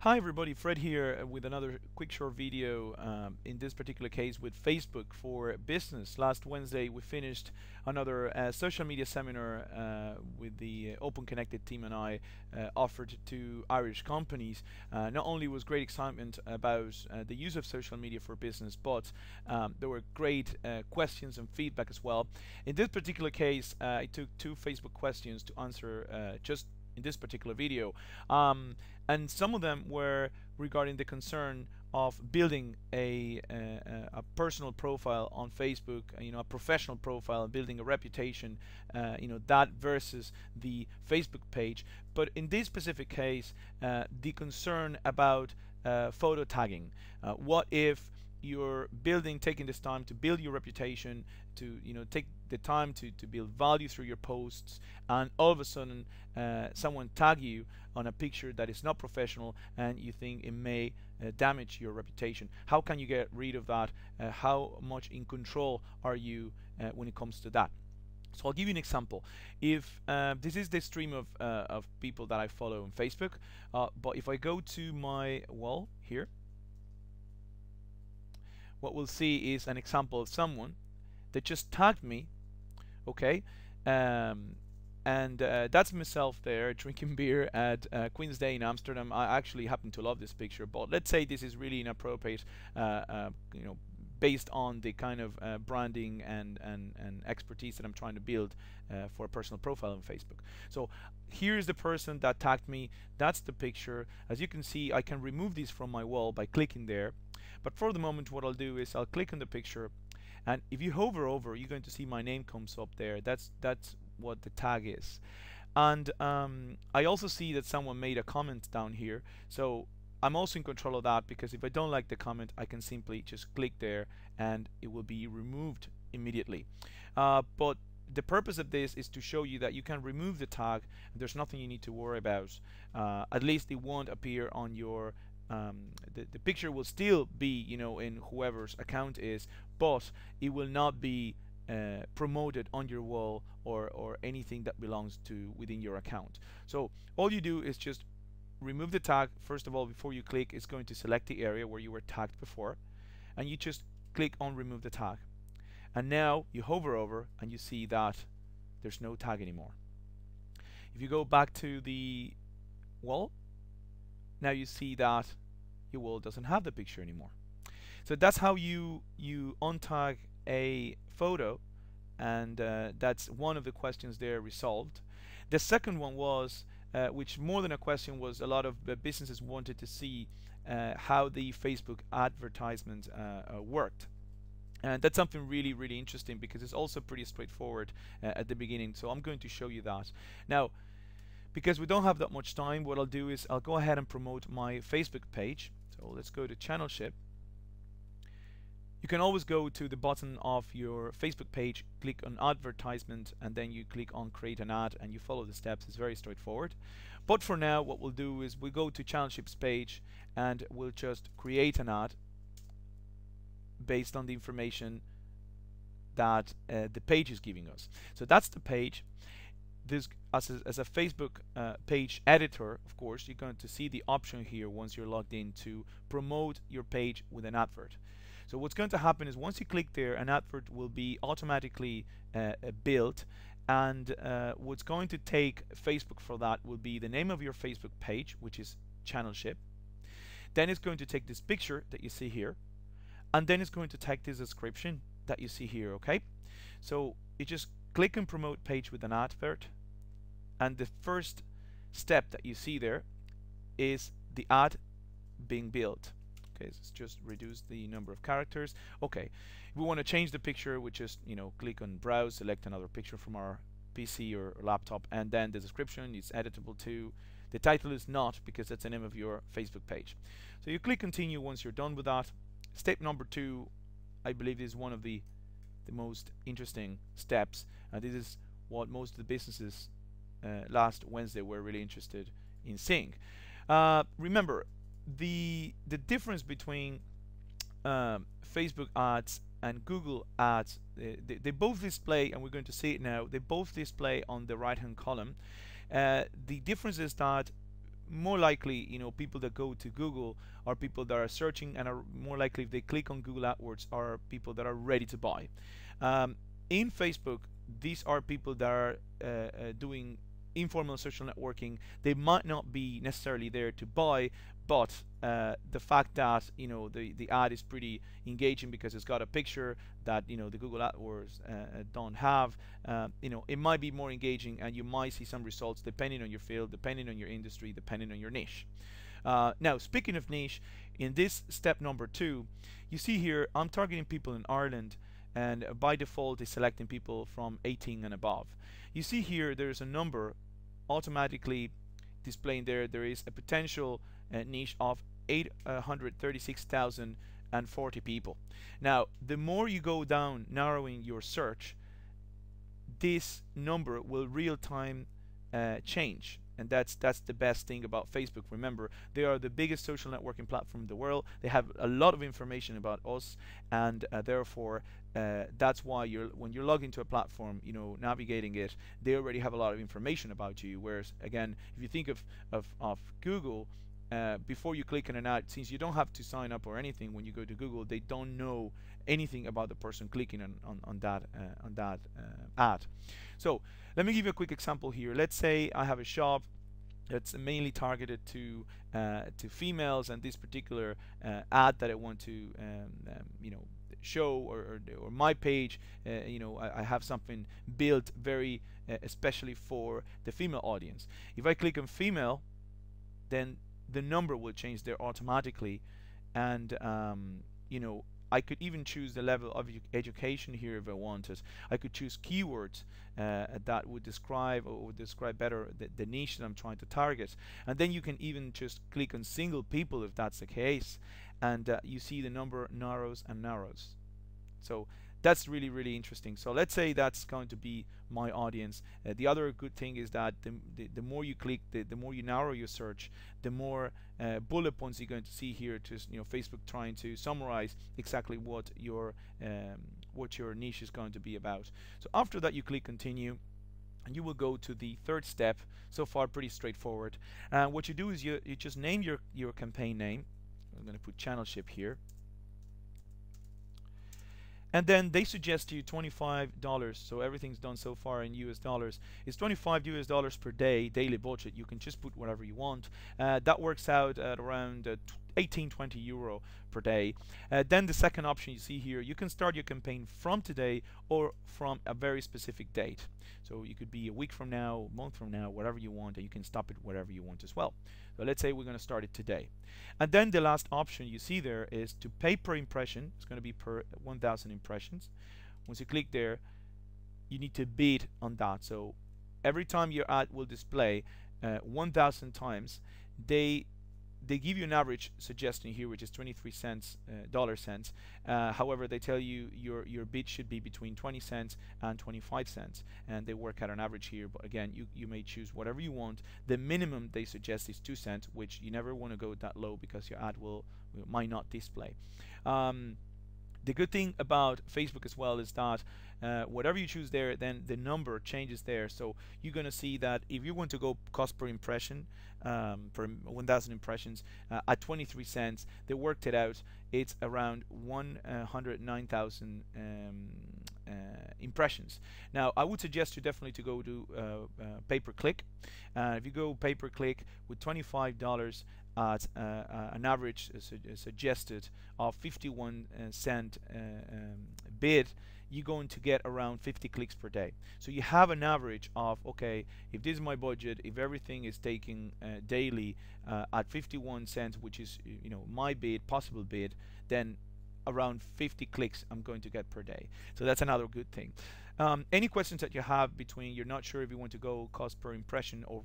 Hi everybody, Fred here with another quick short video, in this particular case with Facebook for Business. Last Wednesday we finished another social media seminar with the Open Connected team and I offered to Irish companies. Not only was great excitement about the use of social media for business, but there were great questions and feedback as well. In this particular case, I took 2 Facebook questions to answer just in this particular video, and some of them were regarding the concern of building a personal profile on Facebook, a professional profile, building a reputation, that versus the Facebook page. But in this specific case, the concern about photo tagging. What if you're taking this time to build your reputation, to take the time to build value through your posts, and all of a sudden someone tag you on a picture that is not professional and you think it may damage your reputation? How can you get rid of that? How much in control are you when it comes to that? So I'll give you an example. If this is the stream of people that I follow on Facebook, but if I go to my wall here, what we'll see is an example of someone that just tagged me, okay, and that's myself there drinking beer at Queen's Day in Amsterdam. I actually happen to love this picture, but let's say this is really inappropriate, based on the kind of branding and expertise that I'm trying to build for a personal profile on Facebook. So here's the person that tagged me. That's the picture. As you can see, I can remove these from my wall by clicking there. But for the moment, what I'll do is I'll click on the picture, and if you hover over, you're going to see my name comes up there. That's what the tag is. And I also see that someone made a comment down here, so I'm also in control of that, because if I don't like the comment, I can simply just click there and it will be removed immediately. But the purpose of this is to show you that you can remove the tag. There's nothing you need to worry about. At least it won't appear on your the picture will still be in whoever's account is, but it will not be promoted on your wall or anything that belongs to within your account. So all you do is just remove the tag. First of all, before you click, it's going to select the area where you were tagged before, and you just click on remove the tag. And now you hover over and you see that there's no tag anymore. If you go back to the wall, now you see that your wall doesn't have the picture anymore. So that's how you untag a photo, and that's one of the questions there resolved. The second one was, which more than a question, was a lot of businesses wanted to see how the Facebook advertisement worked. And that's something really interesting, because it's also pretty straightforward at the beginning. So I'm going to show you that. Now, because we don't have that much time, what I'll do is I'll go ahead and promote my Facebook page. So let's go to Channelship. You can always go to the bottom of your Facebook page, click on advertisement, and then you click on create an ad, and you follow the steps. It's very straightforward. But for now, what we'll do is we go to Channelship's page and we'll just create an ad based on the information that the page is giving us. So that's the page. This as a Facebook page editor, of course, you're going to see the option here once you're logged in to promote your page with an advert. So what's going to happen is once you click there, an advert will be automatically built, and what's going to take Facebook for that will be the name of your Facebook page, which is Channelship. Then it's going to take this picture that you see here, and then it's going to take this description that you see here. Okay, so you just click and promote page with an advert, and the first step that you see there is the ad being built. Okay, so let's just reduce the number of characters. Okay, if we want to change the picture, we just click on browse, select another picture from our PC or laptop, and then the description is editable too. The title is not, because that's the name of your Facebook page. So you click continue once you're done with that. Step number 2, I believe, is one of the most interesting steps, and this is what most of the businesses last Wednesday were really interested in seeing. Remember, the difference between Facebook ads and Google ads, they both display, and we're going to see it now, they both display on the right hand column. The difference is that more likely, people that go to Google are people that are searching, and are more likely, if they click on Google AdWords, are people that are ready to buy. In Facebook, these are people that are doing informal social networking. They might not be necessarily there to buy, but the fact that the ad is pretty engaging because it's got a picture that the Google AdWords don't have, it might be more engaging, and you might see some results depending on your field, depending on your industry, depending on your niche. Now, speaking of niche, in this step number 2, you see here I'm targeting people in Ireland, and by default is selecting people from 18 and above. You see here there's a number automatically displaying there. There is a potential niche of 836,040 people. Now, the more you go down narrowing your search, this number will real-time change. And that's the best thing about Facebook. Remember, they are the biggest social networking platform in the world. They have a lot of information about us, and therefore that's why when you're logged into a platform, navigating it, they already have a lot of information about you. Whereas, again, if you think of Google, before you click on an ad, since you don't have to sign up or anything when you go to Google, they don't know anything about the person clicking on that ad. So let me give you a quick example here. Let's say I have a shop that's mainly targeted to females, and this particular ad that I want to show, or my page, I have something built very especially for the female audience. If I click on female, then the number will change there automatically, and I could even choose the level of education here if I wanted. I could choose keywords that would describe, or would describe better the niche that I'm trying to target. And then you can even just click on single people if that's the case, and you see the number narrows and narrows. So that's really, really interesting. So let's say that's going to be my audience. The other good thing is that the more you click, the more you narrow your search, the more bullet points you're going to see here. To Facebook trying to summarize exactly what your niche is going to be about. So after that, you click continue, and you will go to the third step. So far, pretty straightforward. What you do is you just name your campaign name. I'm going to put Channelship here. And then they suggest you $25. So everything's done so far in US dollars. It's $25 US per day, daily budget. You can just put whatever you want. That works out at around 18-20 euro per day. Then the second option you see here, you can start your campaign from today or from a very specific date. So you could be a week from now, a month from now, whatever you want, and you can stop it whatever you want as well. So let's say we're going to start it today. And then the last option you see there is to pay per impression. It's going to be per 1,000 impressions. Once you click there, you need to bid on that. So every time your ad will display 1,000 times, they give you an average suggestion here, which is 23 cents, dollar cents. However, they tell you your bid should be between 20 cents and 25 cents, and they work out an average here. But again, you may choose whatever you want. The minimum they suggest is 2 cents, which you never want to go that low because your ad might not display. The good thing about Facebook as well is that whatever you choose there, then the number changes there. So you're going to see that if you want to go cost per impression, per 1,000 impressions at 23 cents, they worked it out. It's around 109,000 impressions. Now, I would suggest you definitely to go to pay-per-click. If you go pay-per-click with $25 at an average suggested of 51 cent bid, you're going to get around 50 clicks per day. So you have an average of, okay, if this is my budget, if everything is taking daily at 51 cents, which is my bid, possible bid, then around 50 clicks I'm going to get per day. So that's another good thing. Any questions that you have between you're not sure if you want to go cost per impression or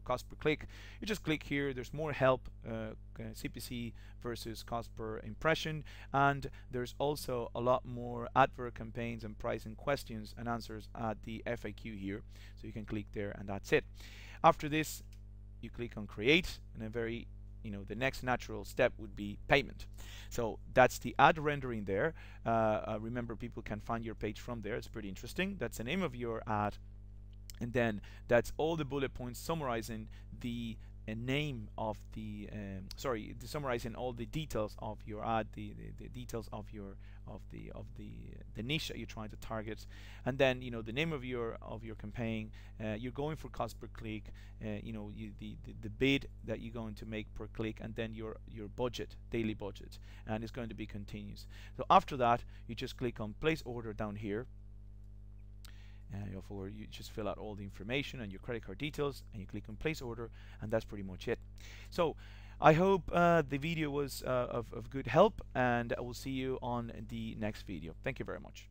cost per click, you just click here. There's more help, CPC versus cost per impression, and there's also a lot more advert campaigns and pricing questions and answers at the FAQ here. So you can click there, and that's it. After this, you click on create, and a very the next natural step would be payment. So that's the ad rendering there. Remember, people can find your page from there. It's pretty interesting. That's the name of your ad, and then that's all the bullet points summarizing the name of the sorry, summarizing all the details of your ad, the details of your the niche that you're trying to target, and then the name of your campaign. You're going for cost per click, the bid that you're going to make per click, and then your budget, daily budget, and it's going to be continuous. So after that, you just click on place order down here. You just fill out all the information and your credit card details, and you click on place order, and that's pretty much it. So I hope the video was of good help, and I will see you on the next video. Thank you very much.